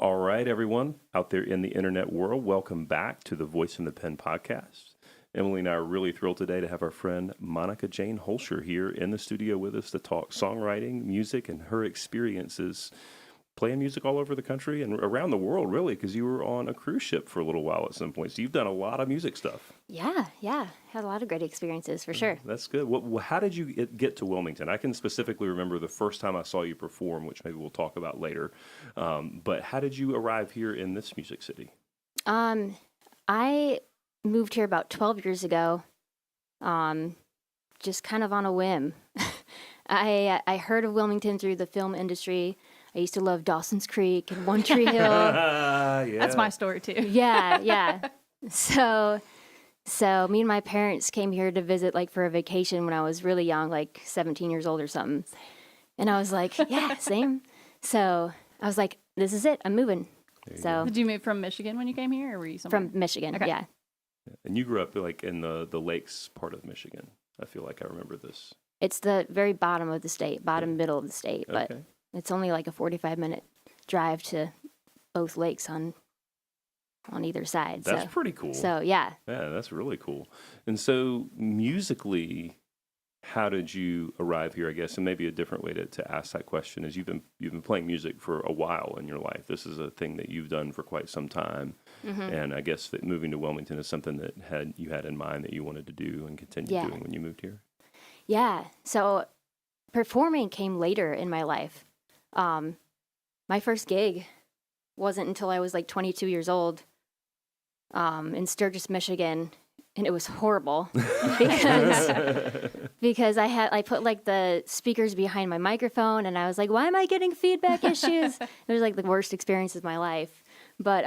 All right, everyone out there in the internet world, welcome back to the Voice in the Pen podcast. Emily and I are really thrilled today to have our friend Monica Jane Holscher here in the studio with us to talk songwriting, music, and her experiences playing music all over the country and around the world, really, because you were on a cruise ship for a little while at some point. So you've done a lot of music stuff. Yeah. Had a lot of great experiences for sure. That's good. How did you get to Wilmington? I can specifically remember the first time I saw you perform, which maybe we'll talk about later. But how did you arrive here in this music city? I moved here about 12 years ago, just kind of on a whim. I heard of Wilmington through the film industry. I used to love Dawson's Creek and One Tree Hill. Yeah. That's my story too. Yeah. So me and my parents came here to visit like for a vacation when I was really young, like 17 years old or something. And I was like, yeah, same. So I was like, this is it. I'm moving. So Did you move from Michigan when you came here, or were you somewhere? from Michigan, Okay. yeah. And you grew up like in the lakes part of Michigan. I feel like I remember this. It's the very bottom of the state, middle of the state, but Okay. it's only like a 45-minute drive to both lakes on either side. That's pretty cool. So yeah. Yeah, that's really cool. And so musically, how did you arrive here, I guess? And maybe a different way to ask that question is you've been playing music for a while in your life. This is a thing that you've done for quite some time. Mm-hmm. And I guess that moving to Wilmington is something that you had in mind that you wanted to do and continue doing when you moved here. Yeah. So performing came later in my life. My first gig wasn't until I was like 22 years old in Sturgis, Michigan. And it was horrible because I put like the speakers behind my microphone and I was like, why am I getting feedback issues? It was like the worst experience of my life. But,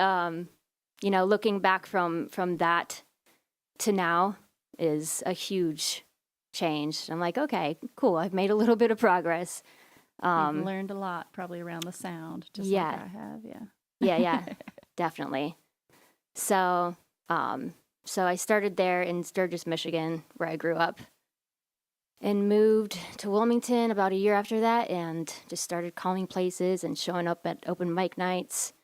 looking back from that to now is a huge change. I'm like, okay, cool. I've made a little bit of progress. You've learned a lot probably around the sound, just like I have, Yeah, definitely. So I started there in Sturgis, Michigan, where I grew up, and moved to Wilmington about a year after that and just started calling places and showing up at open mic nights.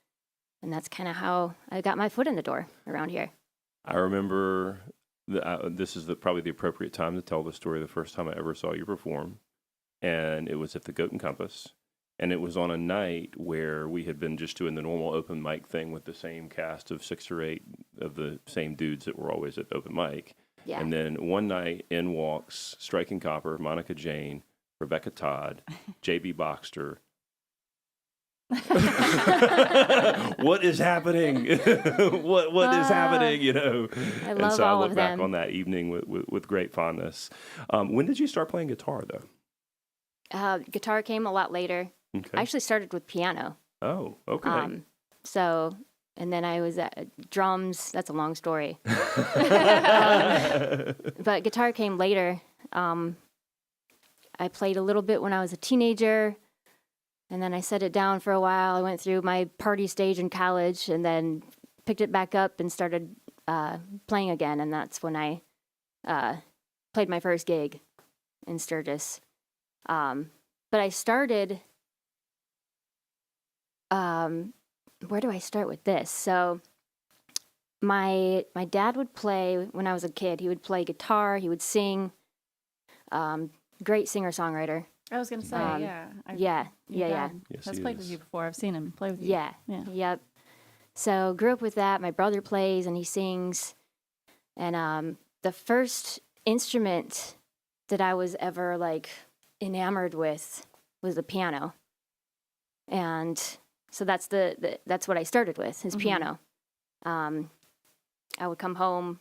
And that's kind of how I got my foot in the door around here. I remember this is probably the appropriate time to tell the story. The first time I ever saw you perform, and it was at the Goat and Compass. And it was on a night where we had been just doing the normal open mic thing with the same cast of 6 or 8 of the same dudes that were always at open mic. Yeah. And then one night in walks Striking Copper, Monica Jane, Rebecca Todd, J.B. Boxter. What is happening? what is happening? I and love so all I of look back them. on that evening with great fondness. When did you start playing guitar, though? Guitar came a lot later. Okay. I actually started with piano. Oh, okay. And then I was at drums. That's a long story. But guitar came later. I played a little bit when I was a teenager, and then I set it down for a while. I went through my party stage in college, and then picked it back up and started playing again. And that's when I played my first gig in Sturgis. But I started, where do I start with this? So my dad would play, when I was a kid, he would play guitar, he would sing, great singer-songwriter. I was going to say, Yeah. Yes, Has he played is. with you before. I've seen him play with you. Yeah. Yep. So grew up with that. My brother plays and he sings. And the first instrument that I was ever like enamored with was the piano. And so that's that's what I started with, is piano. I would come home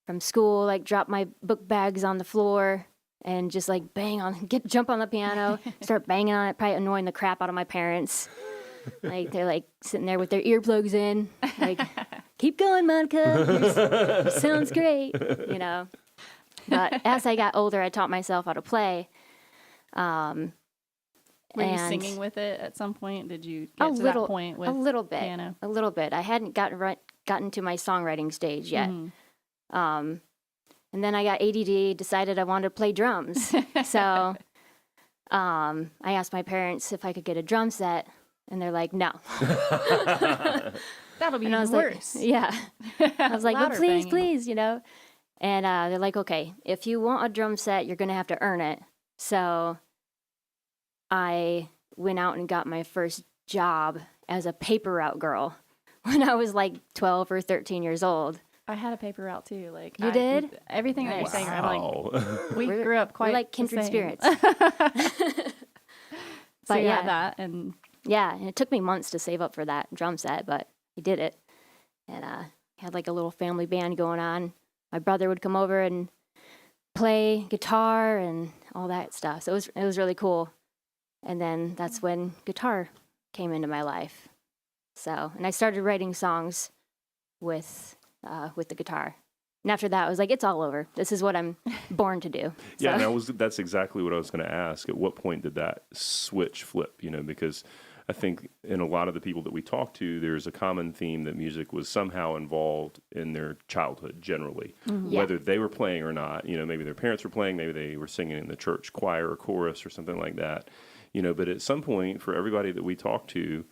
from school, like drop my book bags on the floor and just like jump on the piano, start banging on it, probably annoying the crap out of my parents. Like they're like sitting there with their earplugs in, like, keep going, Monica, sounds great, But as I got older, I taught myself how to play. Were you singing with it at some point? Did you get to that point with a little bit, piano? A little bit. I hadn't gotten to my songwriting stage yet. And then I got ADD, decided I wanted to play drums. So I asked my parents if I could get a drum set. And they're like, no. That'll be And I was worse. like, yeah. I was like, well, Louder please, banging. please, you know. And they're like, okay, if you want a drum set, you're going to have to earn it. So I went out and got my first job as a paper route girl when I was like 12 or 13 years old. I had a paper route too. Like You did? Everything that you're saying. I'm like, Wow. we grew up quite We're like the kindred same. spirits. So But you yeah. had that, and Yeah, and it took me months to save up for that drum set, but I did it. And had like a little family band going on. My brother would come over and play guitar and all that stuff. So it was really cool. And then that's when guitar came into my life. So, and I started writing songs with the guitar. And after that, I was like, it's all over. This is what I'm born to do. Yeah, So- and that's exactly what I was going to ask. At what point did that switch flip? You know, because I think in a lot of the people that we talk to, there's a common theme that music was somehow involved in their childhood generally, Yeah. whether they were playing or not. You know, maybe their parents were playing, maybe they were singing in the church choir or chorus or something like that. You know, but at some point, for everybody that we talk to,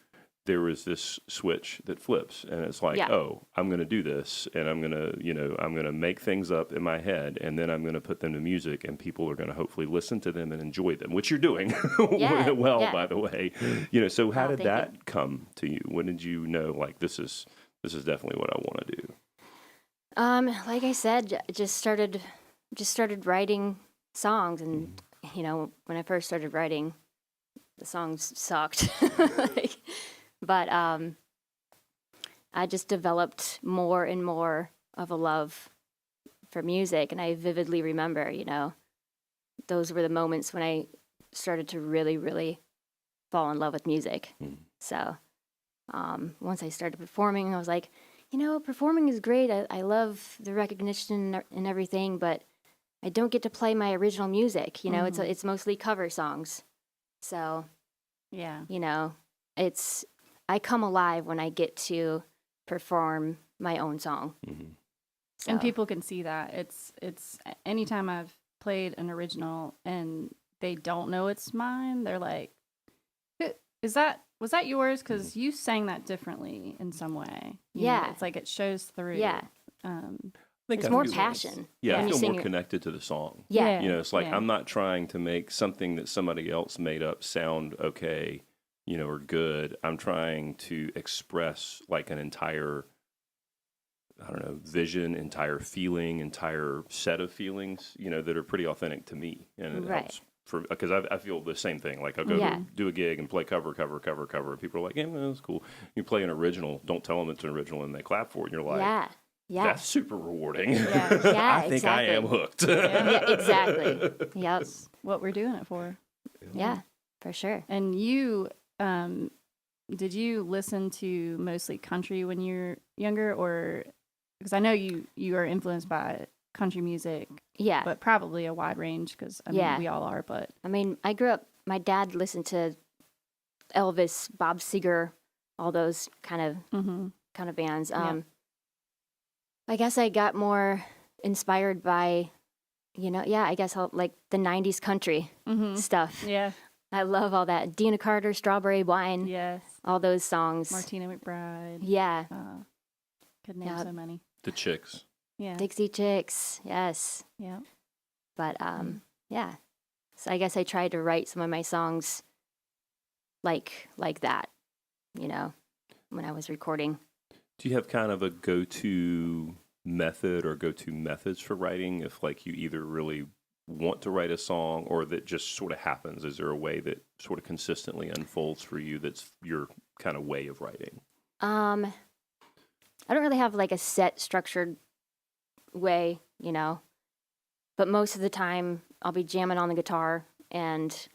there was this switch that flips, and it's like, Yeah. oh, I'm going to do this, and I'm going to make things up in my head, and then I'm going to put them to music, and people are going to hopefully listen to them and enjoy them, which you're doing Yeah, well, yeah. by the way. You know, so how Oh, did thank that come to you? When did you know, like, this is definitely what I want to do? Like I said, just started writing songs, and you know, when I first started writing, the songs sucked. But I just developed more and more of a love for music, and I vividly remember, you know, those were the moments when I started to really, really fall in love with music. So once I started performing, I was like, you know, performing is great. I love the recognition and everything, but I don't get to play my original music. You know, it's mostly cover songs. So, yeah. you know, I come alive when I get to perform my own song. Mm-hmm. And So, people can see that. It's anytime I've played an original and they don't know it's mine, they're like, was that yours? Because you sang that differently in some way. You know, Yeah. it's like it shows through. Yeah. Think There's I more feel- passion. Yeah, when I you feel sing more it. connected to the song. Yeah. You know, it's like Yeah. I'm not trying to make something that somebody else made up sound okay, you know, or good. I'm trying to express like an entire, I don't know, vision, entire feeling, entire set of feelings, you know, that are pretty authentic to me. And it Right. helps because I feel the same thing. Like I'll go Yeah. do a gig and play cover. And people are like, yeah, well, that's cool. You play an original, don't tell them it's an original, and they clap for it. And you're like, Yeah. Yeah. that's super rewarding. Yeah. Yeah, I think I am exactly. hooked. Yeah, exactly. Yep. What we're doing it for. Yeah, for sure. And you, did you listen to mostly country when you were younger, or because I know you are influenced by country music, Yeah. but probably a wide range because I mean Yeah. we all are. But I mean, I grew up, my dad listened to Elvis, Bob Seger, all those kind of bands. Yeah. I guess I got more inspired by, you know, I guess like the 90s country stuff. yeah, I love all that. Dina Carter, Strawberry Wine, yes, all those songs. Martina McBride. Yeah. Could name Yeah. so many. The Chicks. Yeah, Dixie Chicks, yes. yeah. But yeah. So I guess I tried to write some of my songs like that, you know, when I was recording. Do you have kind of a go-to method or go-to methods for writing? If like you either really want to write a song or that just sort of happens, is there a way that sort of consistently unfolds for you that's your kind of way of writing? I don't really have like a set structured way, you know, but most of the time I'll be jamming on the guitar and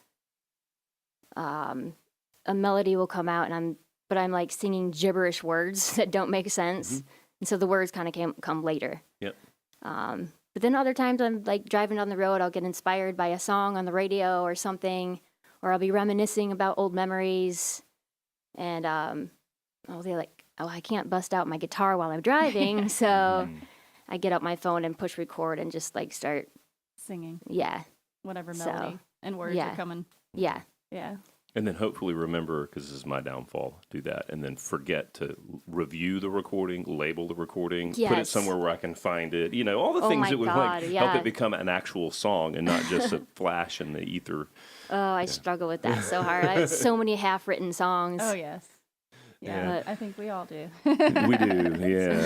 a melody will come out and I'm like singing gibberish words that don't make sense. And so the words kind of come later. Yep. But then other times I'm like driving down the road, I'll get inspired by a song on the radio or something, or I'll be reminiscing about old memories. And I'll be like, oh, I can't bust out my guitar while I'm driving. So I get up my phone and push record and just like start. Singing Yeah. whatever So, melody and words yeah. are coming. Yeah. Yeah, And then hopefully remember, because this is my downfall, do that. And then forget to review the recording, label the recording, put it Yes. somewhere where I can find it. You know, all the Oh things my that would God, help yeah. it become an actual song and not just a flash in the ether. Oh, I struggle with that so hard. I have so many half-written songs. Oh yes. Yeah. Yeah, I think we all do. We do, yeah.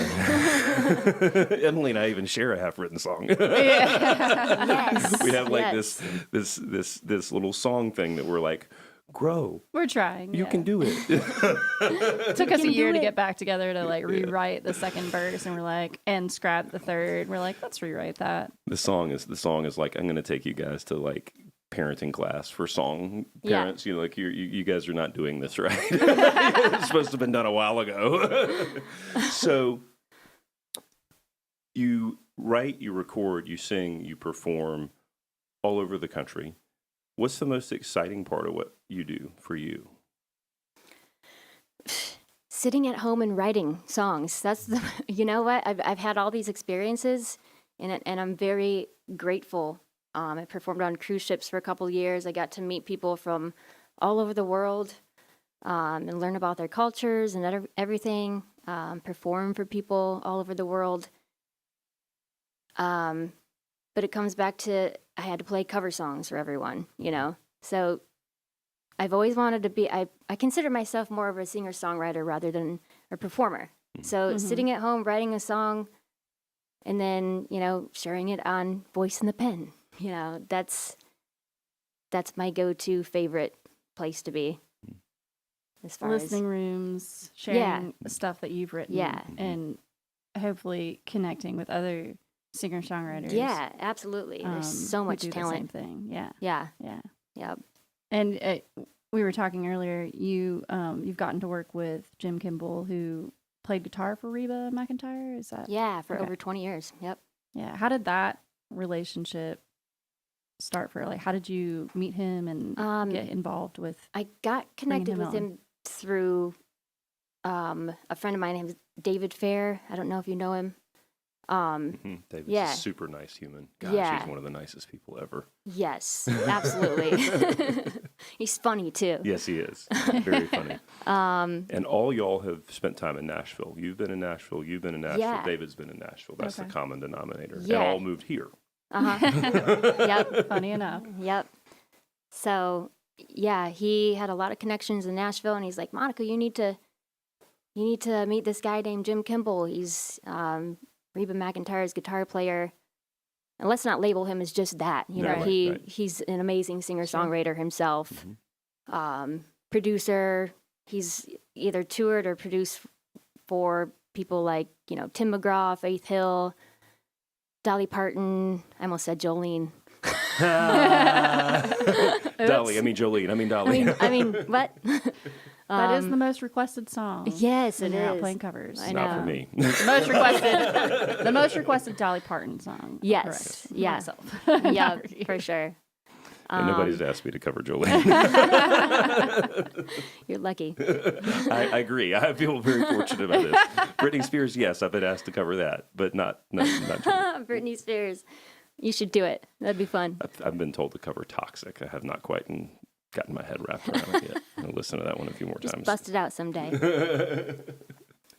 Emily and I even share a half-written song. Yes. We have like yes. this little song thing that we're like, grow. We're trying. You can do it. It took us a can year do to it. get back together to like rewrite the second verse, and we're like, and scrap the third. We're like, let's rewrite that. The song is like, I'm going to take you guys to like parenting class for song Yeah. parents. You know, like you guys are not doing this right. It's supposed to have been done a while ago. So you write, you record, you sing, you perform all over the country. What's the most exciting part of what you do for you? Sitting at home and writing songs. That's the, you know what? I've had all these experiences, and I'm very grateful. I performed on cruise ships for a couple of years. I got to meet people from all over the world and learn about their cultures and everything. Perform for people all over the world. But it comes back to I had to play cover songs for everyone, you know? So I've always wanted to be, I consider myself more of a singer-songwriter rather than a performer. So sitting at home, writing a song, and then, you know, sharing it on Voice in the Pen, you know, that's my go-to favorite place to be. As far Listening rooms, sharing stuff that you've written, Yeah. and hopefully connecting with other singer-songwriters. Yeah, absolutely. There's so who much do the talent. same thing. Yeah, Yeah, yeah. yeah. And we were talking earlier. You've gotten to work with Jim Kimball, who played guitar for Reba McEntire. Is that? Yeah, for Okay. over 20 years. Yep. Yeah. How did that relationship start for? Like, how did you meet him and get involved with? I got connected him with on. him through a friend of mine named David Fair. I don't know if you know him. David's yeah. a super nice human. Gosh, Yeah. he's one of the nicest people ever. Yes, absolutely. He's funny too. Yes, he is. Very funny. And all y'all have spent time in Nashville. You've been in Nashville. You've been in Nashville. Yeah. David's been in Nashville. That's Okay. the common denominator. Yeah. And all moved here. Yep. Funny enough. Yep. So yeah, he had a lot of connections in Nashville, and he's like, Monica, you need to meet this guy named Jim Kimball. He's Reba McEntire's guitar player. And let's not label him as just that. You know, No, right. he's an amazing singer-songwriter himself. Producer. He's either toured or produced for people like, you know, Tim McGraw, Faith Hill, Dolly Parton. I almost said Jolene. Dolly. I mean Jolene. I mean Dolly. I mean, what? That is the most requested song. Yes, when it you're out is. playing covers. I Not for know. me. The most requested Dolly Parton song. Yes, Correct. yeah. Myself. Yeah, Not you. for sure. And nobody's asked me to cover Jolene. You're lucky. I agree. I feel very fortunate about this. Britney Spears, yes, I've been asked to cover that, but not Jolene. Britney Spears. You should do it. That'd be fun. I've been told to cover Toxic. I have not quite gotten my head wrapped around it yet. I'll listen to that one a few more Just times. bust it out someday.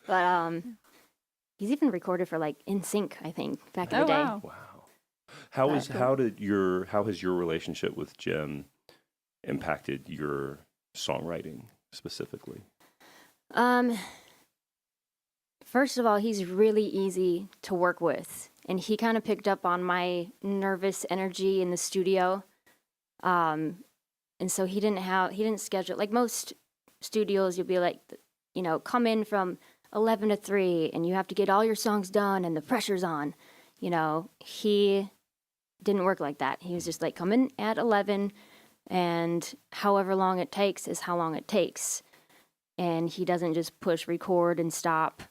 But he's even recorded for like NSYNC, I think, back in Oh the day. wow. Wow. How That's has your relationship with Jim impacted your songwriting specifically? First of all, he's really easy to work with, and he kind of picked up on my nervous energy in the studio. And so he didn't schedule, like most studios, you'll be like, you know, come in from 11 to 3 and you have to get all your songs done and the pressure's on. You know, he didn't work like that. He was just like, come in at 11 and however long it takes is how long it takes. And he doesn't just push record and stop.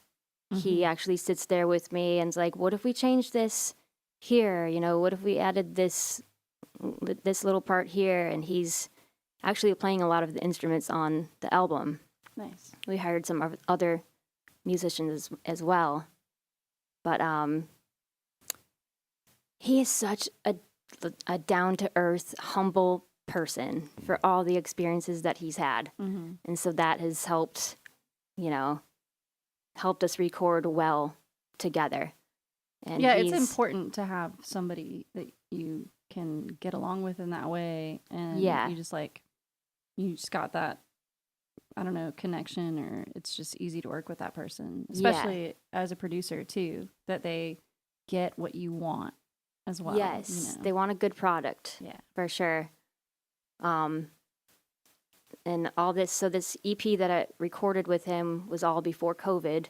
He actually sits there with me and's like, what if we change this here? You know, what if we added this little part here? And he's actually playing a lot of the instruments on the album. Nice. We hired some other musicians as well. But he is such a down-to-earth, humble person for all the experiences that he's had. Mm-hmm. And so that has helped, helped us record well together. And Yeah, it's important to have somebody that you can get along with in that way. And you just got that, I don't know, connection, or it's just easy to work with that person, especially as a producer too, that they get what you want as well. Yes, they want a good product. Yeah, for sure. And all this, so this EP that I recorded with him was all before COVID.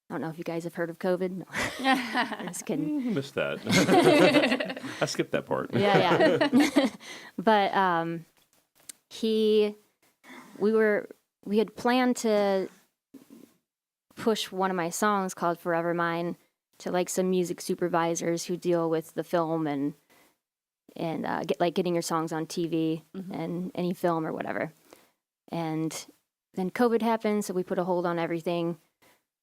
I don't know if you guys have heard of COVID. No. I'm just kidding. I missed that. I skipped that part. Yeah. But we had planned to push one of my songs called Forever Mine to like some music supervisors who deal with the film and getting your songs on TV and any film or whatever. And then COVID happened, so we put a hold on everything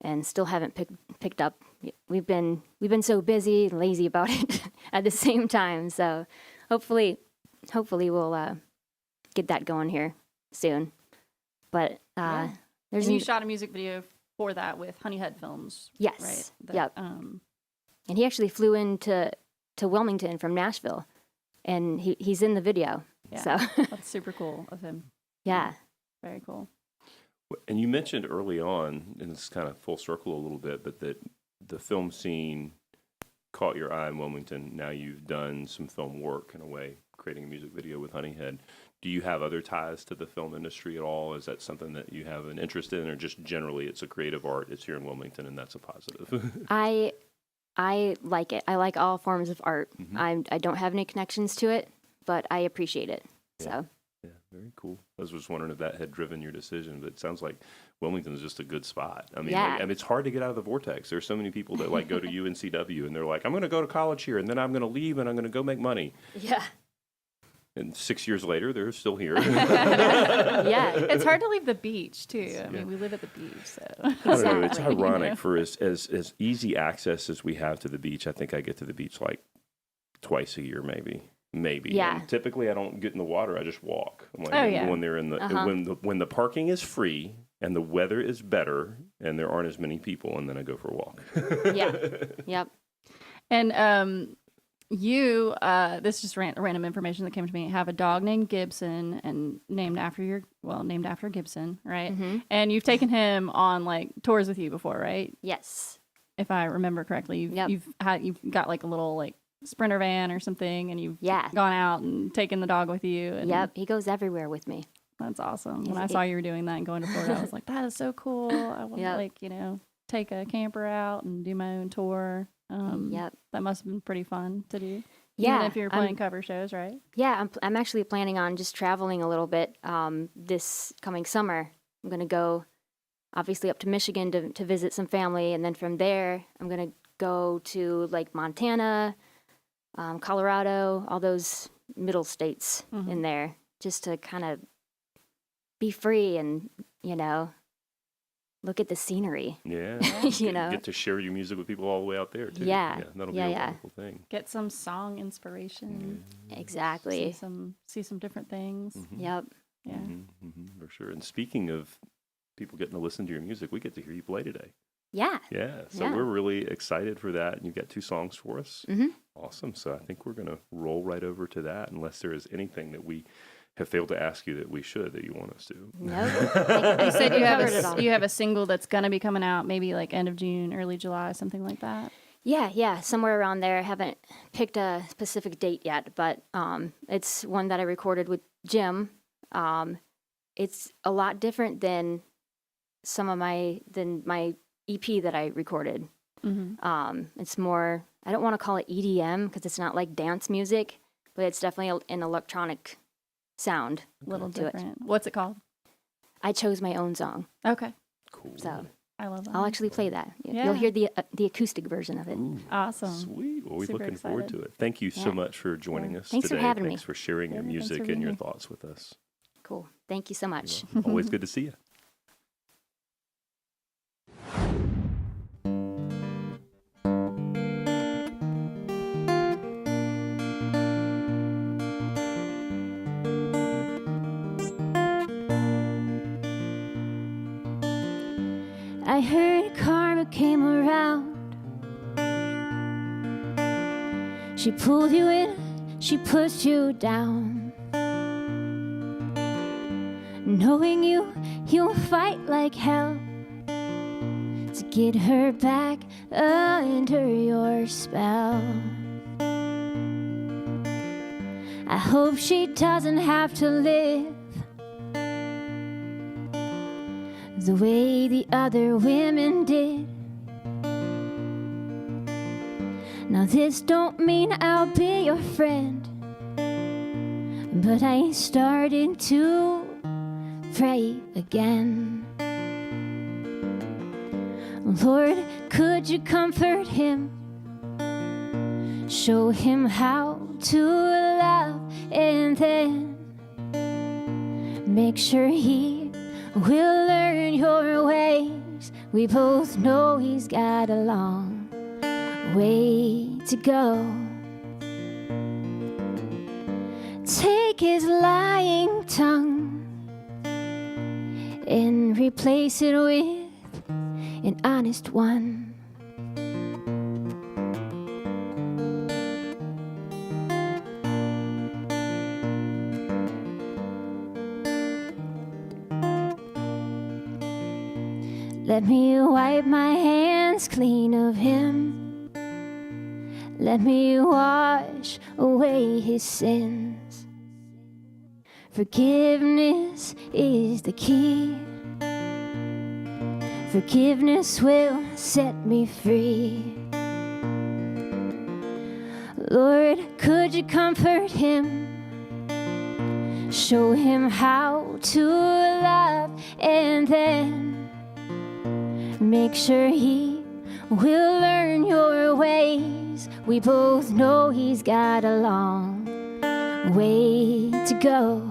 and still haven't picked up. We've been so busy and lazy about it at the same time. So hopefully we'll get that going here soon. But there's and you shot a music video for that with Honeyhead Films. Yes. Right? Yep. And he actually flew into Wilmington from Nashville, and he's in the video. Yeah. So That's super cool of him. Yeah. Very cool. And you mentioned early on, and it's kind of full circle a little bit, but that the film scene caught your eye in Wilmington. Now you've done some film work in a way, creating a music video with Honeyhead. Do you have other ties to the film industry at all? Is that something that you have an interest in, or just generally it's a creative art, it's here in Wilmington, and that's a positive? I like it. I like all forms of art. I don't have any connections to it, but I appreciate it. Yeah. So. Yeah, very cool. I was just wondering if that had driven your decision, but it sounds like Wilmington is just a good spot. I mean, it's hard to get out of the vortex. There's so many people that like go to UNCW and they're like, I'm going to go to college here and then I'm going to leave and I'm going to go make money. Yeah. And 6 years later, they're still here. Yeah. It's hard to leave the beach, too. I mean, we live at the beach, so. I don't know. It's Exactly. ironic for as easy access as we have to the beach. I think I get to the beach like twice a year, maybe. Yeah. And typically I don't get in the water. I just walk. I'm like, when they're in the when the parking is free and the weather is better and there aren't as many people, and then I go for a walk. Yeah. Yep. And you, this is just random information that came to me. Have a dog named Gibson, and named after Gibson, right? Mm-hmm. And you've taken him on like tours with you before, right? Yes. If I remember correctly, you've got like a little like Sprinter van or something, and you've gone out and taken the dog with you. And Yep. He goes everywhere with me. That's awesome. When I saw you were doing that and going to Florida, I was like, that is so cool. I want to take a camper out and do my own tour. Yep. That must have been pretty fun to do. Yeah. Even if you're playing cover shows, right? Yeah. I'm actually planning on just traveling a little bit this coming summer. I'm going to go obviously up to Michigan to visit some family. And then from there, I'm going to go to like Montana, Colorado, all those middle states in there, just to kind of be free and, look at the scenery. Yeah. Get to share your music with people all the way out there, too. Yeah. That'll be a wonderful thing. Get some song inspiration. Exactly. See some different things. Yep. Yeah. For sure. And speaking of people getting to listen to your music, we get to hear you play today. Yeah. Yeah. So we're really excited for that. And you've got 2 songs for us. Awesome. So I think we're going to roll right over to that, unless there is anything that we have failed to ask you that you want us to. No. You said you have a single that's going to be coming out maybe like end of June, early July, something like that. Yeah, somewhere around there. I haven't picked a specific date yet, but it's one that I recorded with Jim. It's a lot different than my EP that I recorded. It's more, I don't want to call it EDM because it's not like dance music, but it's definitely an electronic sound. A little different. What's it called? I chose my own song. Okay. Cool. So I love that. I'll actually play that. Yeah. You'll hear the acoustic version of it. Ooh, awesome. Sweet. Well, we're Super looking forward excited. to it. Thank you so much for joining us Thanks today. for having me. Thanks for sharing your Thanks for music and being your here. thoughts with us. Cool. Thank you so much. Always good to see you. heard karma came around. She pulled you in, she pushed you down. Knowing you'll fight like hell to get her back under your spell. I hope she doesn't have to live the way the other women did. Now this don't mean I'll be your friend, but I started to pray again. Lord, could you comfort him? Show him how to love, and then make sure he will learn your ways. We both know he's got a long way to go. Take his lying tongue and replace it with an honest one. Let me wipe my hands clean of him. Let me wash away his sins. Forgiveness is the key. Forgiveness will set me free. Lord, could you comfort him? Show him how to love, and then make sure he will learn your ways. We both know he's got a long way to go.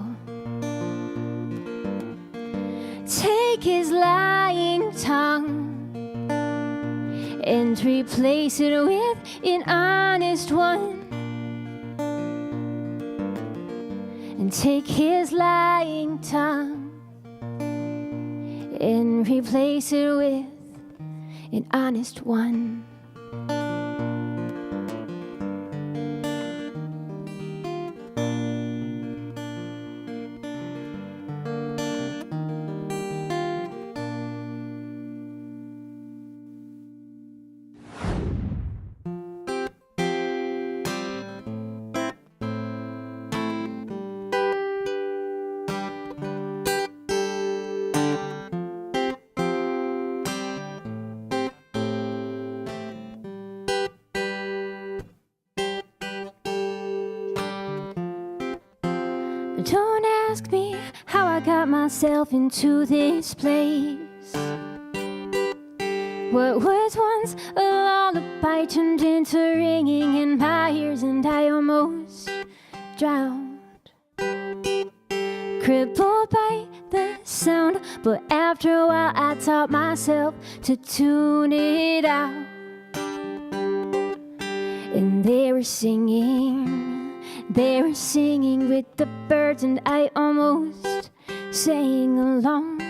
Take his lying tongue and replace it with an honest one. And take his lying tongue and replace it with an honest one. Don't ask me how I got myself into this place. What was once a lullaby turned into ringing in my ears, and I almost drowned. Crippled by the sound, but after a while I taught myself to tune it out. And they were singing with the birds, and I almost sang along.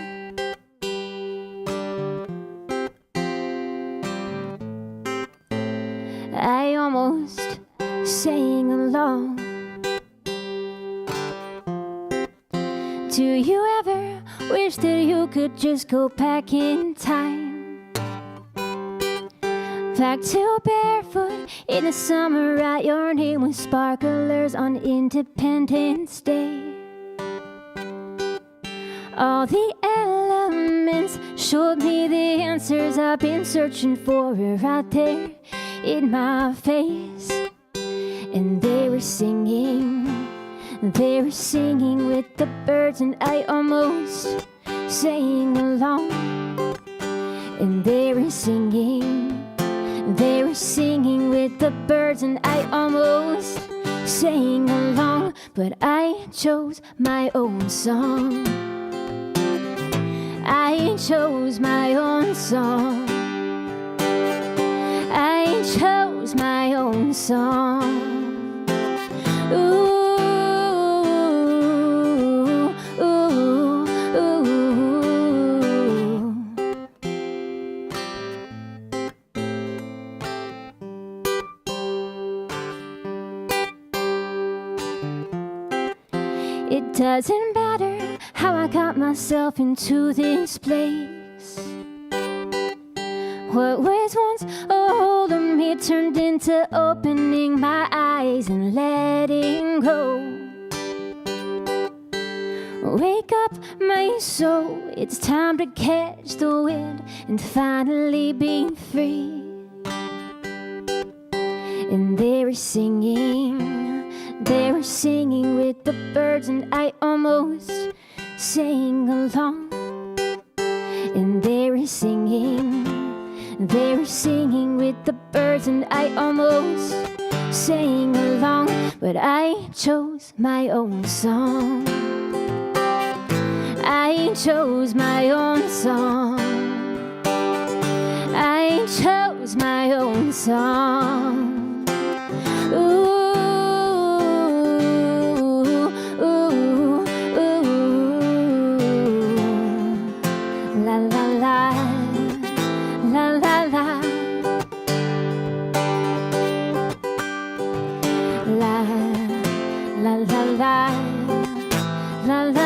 I almost sang along. Do you ever wish that you could just go back in time? Back to barefoot in the summer, write your name with sparklers on Independence Day. All the elements showed me the answers I've been searching for right there in my face. And they were singing with the birds, and I almost sang along. And they were singing with the birds, and I almost sang along. But I chose my own song. I chose my own song. I chose my own song. Ooh, ooh, ooh. 'Cause Doesn't matter how I got myself into this place. What was once a hold of me turned into opening my eyes and letting go. Wake up, my soul, it's time to catch the wind and finally be free. And they were singing with the birds, and I almost sang along. And they were singing with the birds, and I almost sang along. But I chose my own song. I chose my own song. I chose my own song. Ooh, ooh, ooh. La la la, la la la. La la la la, la la.